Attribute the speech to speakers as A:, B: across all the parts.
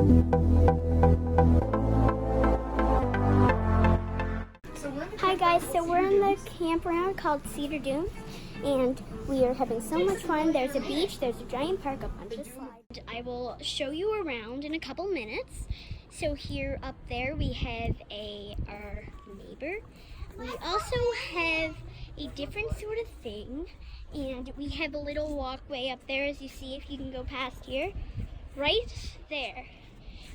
A: Hi guys, so we're in the campground called Cedar Dunes, and we are having so much fun. There's a beach, there's a giant park, a bunch of slides. I will show you around in a couple minutes. So here up there we have our neighbor. We also have a different sort of thing, and we have a little walkway up there, as you see, if you can go past here. Right there.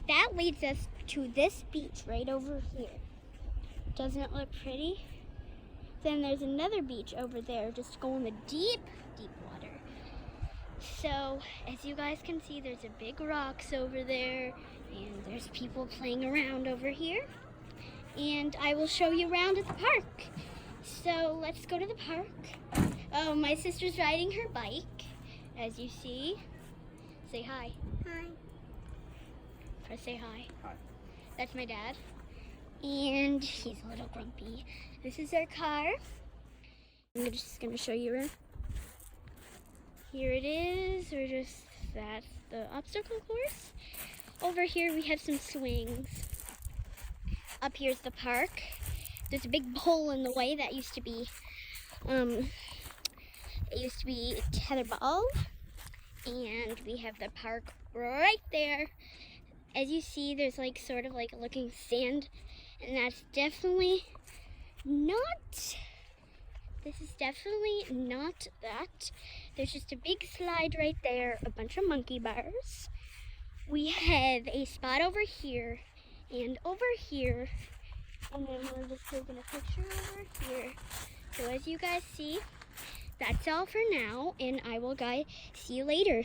A: That leads us to this beach right over here. Doesn't it look pretty? Then there's another beach over there, just going the deep, deep water. So, as you guys can see, there's a big rocks over there, and there's people playing around over here. And I will show you around at the park. So, let's go to the park. Oh, my sister's riding her bike, as you see. Say hi. Hi. Press say hi. Hi. That's my dad. And he's a little grumpy. This is our car. I'm just gonna show you around. Here it is. That's the obstacle course. Over here we have some swings. Up here's the park. There's a big hole in the way that used to be, tetherball. And we have the park right there. As you see, there's sort of like a looking sand. And that's definitely not, this is definitely not that. There's just a big slide right there, a bunch of monkey bars. We have a spot over here and over here. And then we're just taking a picture over here. So as you guys see, that's all for now. And I will see you later.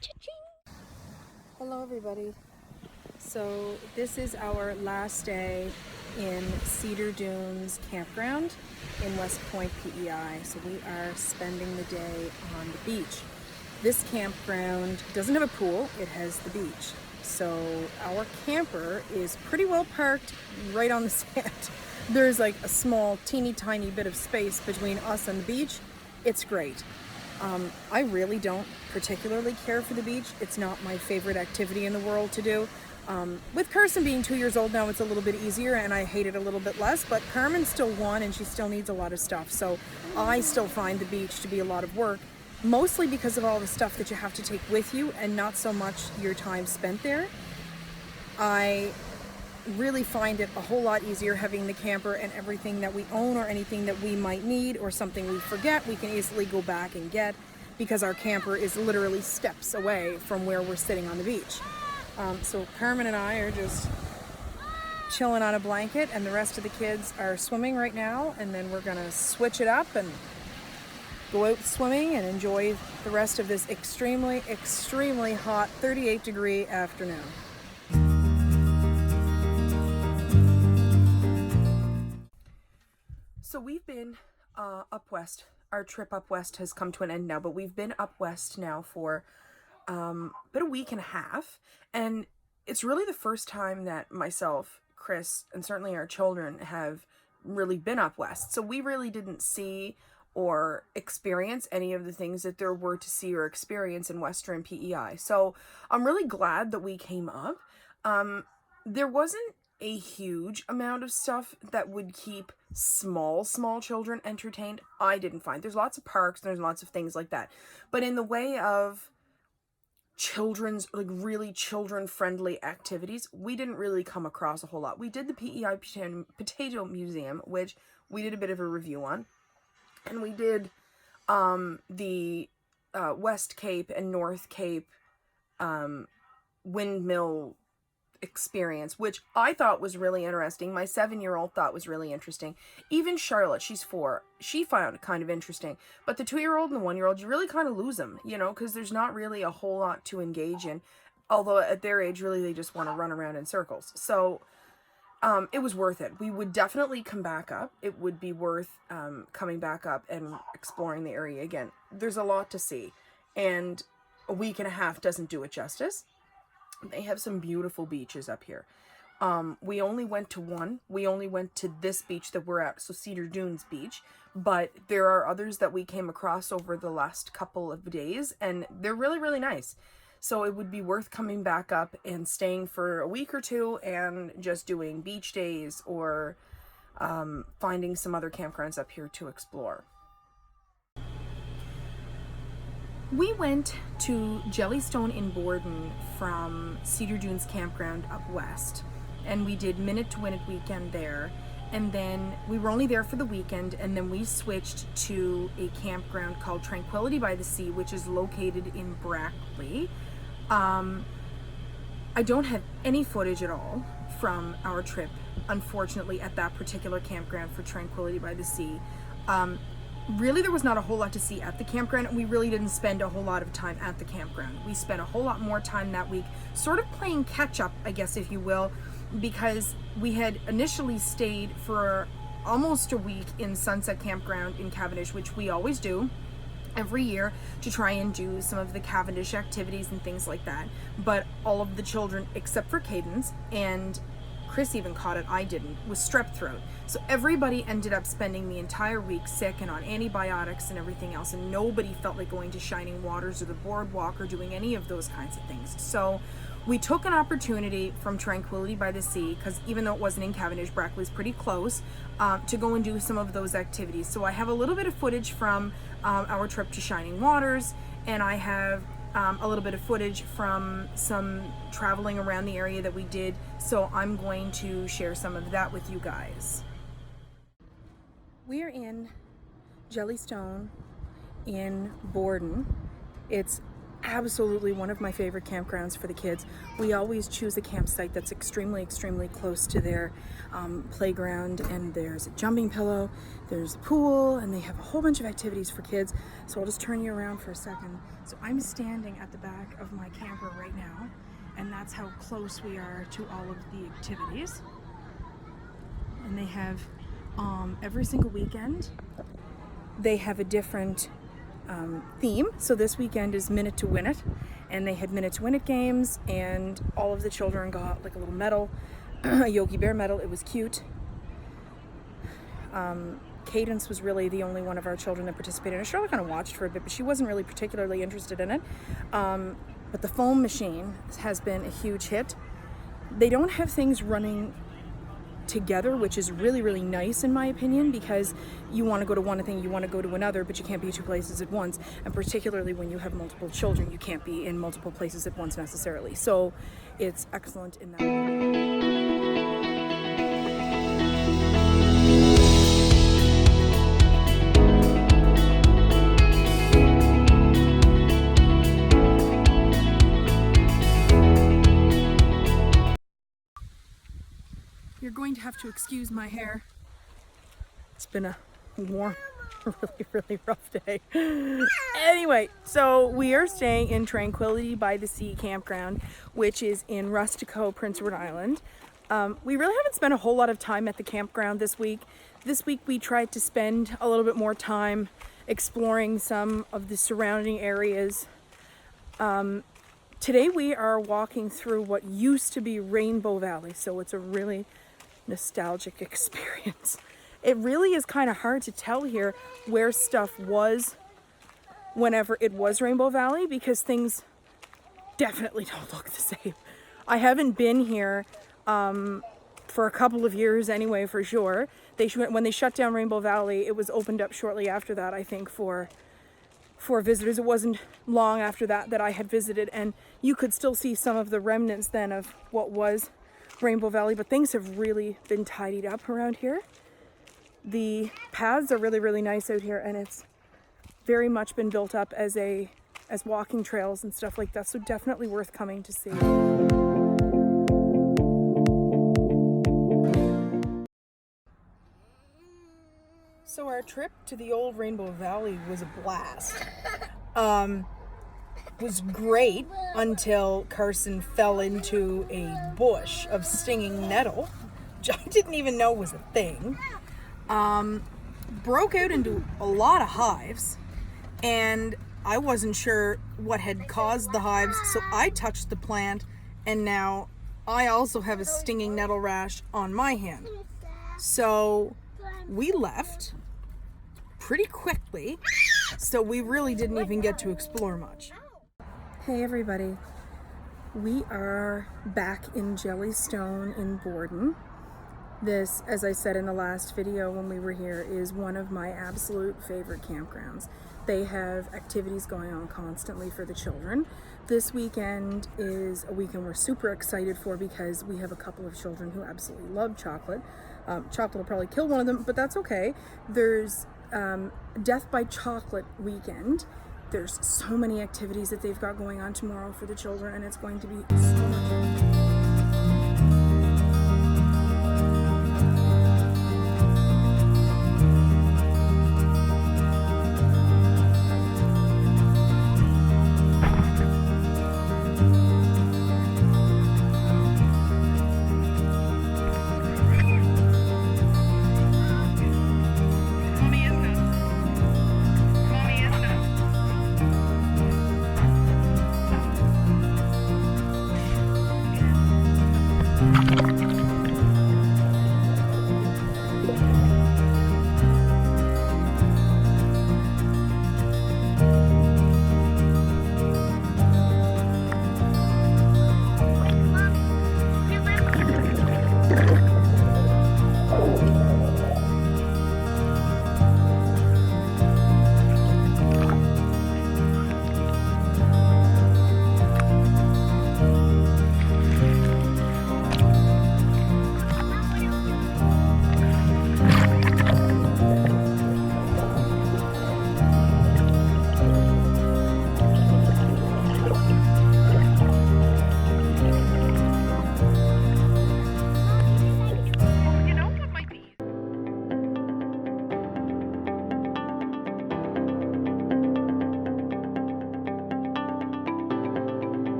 A: Cha-ching!
B: Hello everybody. So this is our last day in Cedar Dunes Campground in West Point, PEI. So we are spending the day on the beach. This campground doesn't have a pool, it has the beach. So our camper is pretty well parked right on the sand. There's like a small, teeny tiny bit of space between us and the beach. It's great. I really don't particularly care for the beach. It's not my favorite activity in the world to do. With Carson being 2 years old now, it's a little bit easier and I hate it a little bit less, but Carmen's still 1 and she still needs a lot of stuff. So I still find the beach to be a lot of work, mostly because of all the stuff that you have to take with you and not so much your time spent there. I really find it a whole lot easier having the camper, and everything that we own or anything that we might need or something we forget, we can easily go back and get, because our camper is literally steps away from where we're sitting on the beach. So Carmen and I are just chilling on a blanket, and the rest of the kids are swimming right now, and then we're gonna switch it up and go out swimming and enjoy the rest of this extremely, extremely hot 38-degree afternoon. So we've been up west. Our trip up west has come to an end now, but we've been up west now for about a week and a half, and it's really the first time that myself, Chris, and certainly our children have really been up west. So we really didn't see or experience any of the things that there were to see or experience in Western PEI. So I'm really glad that we came up. There wasn't a huge amount of stuff that would keep small children entertained. I didn't find. There's lots of parks, there's lots of things like that. But in the way of children's, really children-friendly activities, we didn't really come across a whole lot. We did the PEI Potato Museum, which we did a bit of a review on. And we did the West Cape and North Cape windmill experience, which I thought was really interesting. My 7-year-old thought was really interesting. Even Charlotte, she's 4, she found it kind of interesting. But the 2-year-old and the 1-year-old, you really kind of lose them, because there's not really a whole lot to engage in. Although at their age, really, they just want to run around in circles. So it was worth it. We would definitely come back up. It would be worth coming back up and exploring the area again. There's a lot to see, and a week and a half doesn't do it justice. They have some beautiful beaches up here. We only went to one. We only went to this beach that we're at, so Cedar Dunes Beach. But there are others that we came across over the last couple of days, and they're really, really nice. So it would be worth coming back up and staying for a week or two and just doing beach days or finding some other campgrounds up here to explore. We went to Jellystone in Borden from Cedar Dunes Campground up west, and we did Minute to Win It weekend there, and then we were only there for the weekend, and then we switched to a campground called Tranquility by the Sea, which is located in Brackley. I don't have any footage at all from our trip, unfortunately, at that particular campground for Tranquility by the Sea. Really, there was not a whole lot to see at the campground, and we really didn't spend a whole lot of time at the campground. We spent a whole lot more time that week sort of playing catch up, I guess, if you will, because we had initially stayed for almost a week in Sunset Campground in Cavendish, which we always do every year to try and do some of the Cavendish activities and things like that. But all of the children, except for Cadence, and Chris even caught it, I didn't, was strep throat. So everybody ended up spending the entire week sick and on antibiotics and everything else, and nobody felt like going to Shining Waters or the boardwalk or doing any of those kinds of things. So we took an opportunity from Tranquility by the Sea, because even though it wasn't in Cavendish, Brackley's pretty close, to go and do some of those activities. So I have a little bit of footage from our trip to Shining Waters, and I have a little bit of footage from some traveling around the area that we did, so I'm going to share some of that with you guys. We're in Jellystone in Borden. It's absolutely one of my favorite campgrounds for the kids. We always choose a campsite that's extremely close to their playground, and there's a jumping pillow, there's a pool, and they have a whole bunch of activities for kids. So I'll just turn you around for a second. So I'm standing at the back of my camper right now, and that's how close we are to all of the activities. And they have every single weekend they have a different theme. So this weekend is Minute to Win It, and they had Minute to Win It games, and all of the children got like a little medal, a Yogi Bear medal. It was cute. Cadence was really the only one of our children that participated. And Charlotte kind of watched for a bit, but she wasn't really particularly interested in it. But the foam machine has been a huge hit. They don't have things running together, which is really nice in my opinion, because you want to go to one thing, you want to go to another, but you can't be two places at once, and particularly when you have multiple children, you can't be in multiple places at once necessarily. So it's excellent in that way. You're going to have to excuse my hair. It's been a warm, really rough day. Anyway, so we are staying in Tranquility by the Sea campground, which is in Rustico, Prince Edward Island. We really haven't spent a whole lot of time at the campground this week. This week we tried to spend a little bit more time exploring some of the surrounding areas. Today we are walking through what used to be Rainbow Valley, so it's a really nostalgic experience. It really is kind of hard to tell here where stuff was whenever it was Rainbow Valley, because things definitely don't look the same. I haven't been here for a couple of years anyway, for sure. When they shut down Rainbow Valley, it was opened up shortly after that, I think, for visitors. It wasn't long after that I had visited, and you could still see some of the remnants then of what was Rainbow Valley, but things have really been tidied up around here. The paths are really nice out here, and it's very much been built up as walking trails and stuff like that, so definitely worth coming to see. So our trip to the old Rainbow Valley was a blast. Was great until Carson fell into a bush of stinging nettle, which I didn't even know was a thing. Broke out into a lot of hives, and I wasn't sure what had caused the hives, so I touched the plant, and now I also have a stinging nettle rash on my hand. So we left pretty quickly, so we really didn't even get to explore much. Hey everybody, We are back in Jellystone in Borden. This, as I said in the last video when we were here, is one of my absolute favorite campgrounds. They have activities going on constantly for the children. This weekend is a weekend we're super excited for because we have a couple of children who absolutely love chocolate. Chocolate will probably kill one of them, but that's okay. There's Death by Chocolate weekend. There's so many activities that they've got going on tomorrow for the children, and it's going to be so much fun.